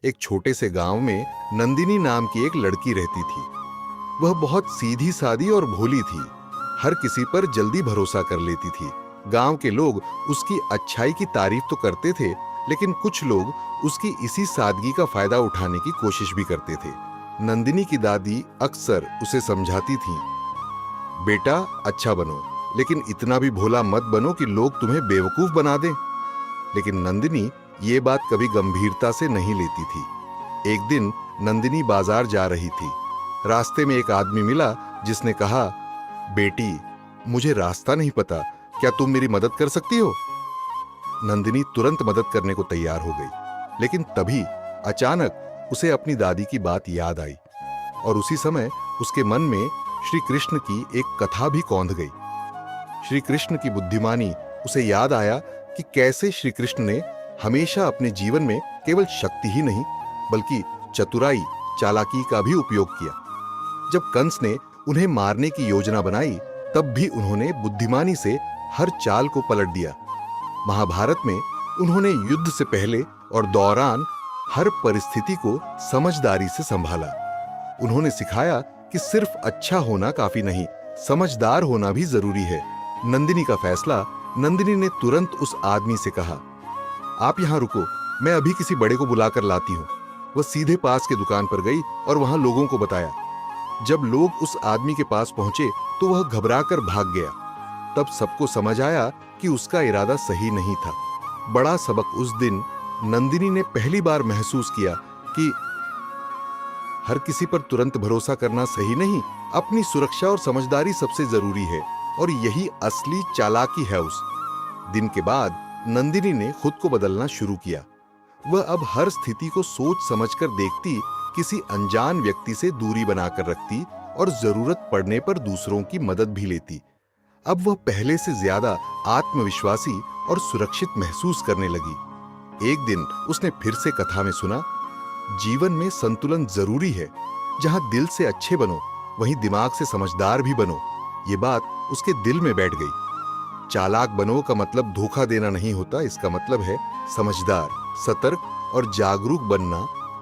एक छोटे से गांव में नंदिनी नाम की एक लड़की रहती थी। वह बहुत सीधी सादी और भोली थी। हर किसी पर जल्दी भरोसा कर लेती थी। गांव के लोग उसकी अच्छाई की तारीफ तो करते थे, लेकिन कुछ लोग उसकी इसी सादगी का फायदा उठाने की कोशिश भी करते थे। नंदिनी की दादी अक्सर उसे समझाती थीं, बेटा अच्छा बनो, लेकिन इतना भी भोला मत बनो कि लोग तुम्हें बेवकूफ बना दें। लेकिन नंदिनी ये बात कभी गंभीरता से नहीं लेती थी। एक दिन नंदिनी बाजार जा रही थी। रास्ते में एक आदमी मिला जिसने कहा, बेटी मुझे रास्ता नहीं पता, क्या तुम मेरी मदद कर सकती हो? नंदिनी तुरंत मदद करने को तैयार हो गई, लेकिन तभी अचानक उसे अपनी दादी की बात याद आई और उसी समय उसके मन में श्री कृष्ण की एक कथा भी कौंध गई। श्री कृष्ण की बुद्धिमानी उसे याद आया कि कैसे श्री कृष्ण ने हमेशा अपने जीवन में केवल शक्ति ही नहीं बल्कि चतुराई, चालाकी का भी उपयोग किया। जब कंस ने उन्हें मारने की योजना बनाई, तब भी उन्होंने बुद्धिमानी से हर चाल को पलट दिया। महाभारत में उन्होंने युद्ध से पहले और दौरान हर परिस्थिति को समझदारी से संभाला। उन्होंने सिखाया कि सिर्फ अच्छा होना काफी नहीं, समझदार होना भी जरूरी है। नंदिनी का फैसला। नंदिनी ने तुरंत उस आदमी से कहा, आप यहां रुको, मैं अभी किसी बड़े को बुलाकर लाती हूं। वह सीधे पास के दुकान पर गई और वहां लोगों को बताया। जब लोग उस आदमी के पास पहुंचे तो वह घबराकर भाग गया। तब सबको समझ आया कि उसका इरादा सही नहीं था। बड़ा सबक उस दिन नंदिनी ने पहली बार महसूस किया कि हर किसी पर तुरंत भरोसा करना सही नहीं, अपनी सुरक्षा और समझदारी सबसे जरूरी है, और यही असली चालाकी है। उस दिन के बाद नंदिनी ने खुद को बदलना शुरू किया। वह अब हर स्थिति को सोच समझकर देखती, किसी अनजान व्यक्ति से दूरी बनाकर रखती और जरूरत पड़ने पर दूसरों की मदद भी लेती। अब वह पहले से ज्यादा आत्मविश्वासी और सुरक्षित महसूस करने लगी। एक दिन उसने फिर से कथा में सुना, जीवन में संतुलन जरूरी है। जहां दिल से अच्छे बनो, वहीं दिमाग से समझदार भी बनो। ये बात उसके दिल में बैठ गई। चालाक बनो का मतलब धोखा देना नहीं होता, इसका मतलब है समझदार, सतर्क और जागरूक बनना।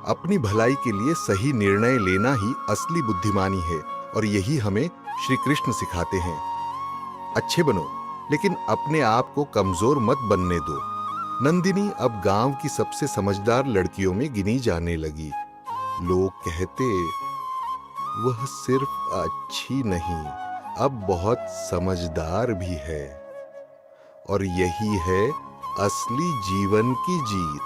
अपनी भलाई के लिए सही निर्णय लेना ही असली बुद्धिमानी है, और यही हमें श्री कृष्ण सिखाते हैं। अच्छे बनो, लेकिन अपने आप को कमजोर मत बनने दो। नंदिनी अब गांव की सबसे समझदार लड़कियों में गिनी जाने लगी। लोग कहते, वह सिर्फ अच्छी नहीं, अब बहुत समझदार भी है। और यही है असली जीवन की जीत।